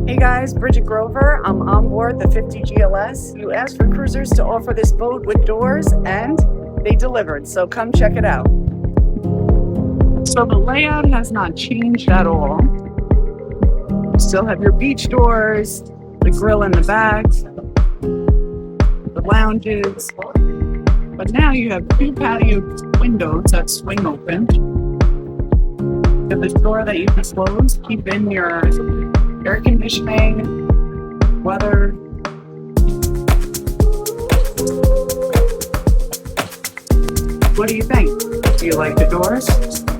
Hey guys, Bridget Grover. I'm on board the 50 GLS. You asked for cruisers to offer this boat with doors, and they delivered, so come check it out. So the layout has not changed at all. You still have your beach doors, the grill in the back, the lounges, but now you have two patio windows that swing open. You have the door that you can close, keep in your air conditioning, weather. What do you think? Do you like the doors?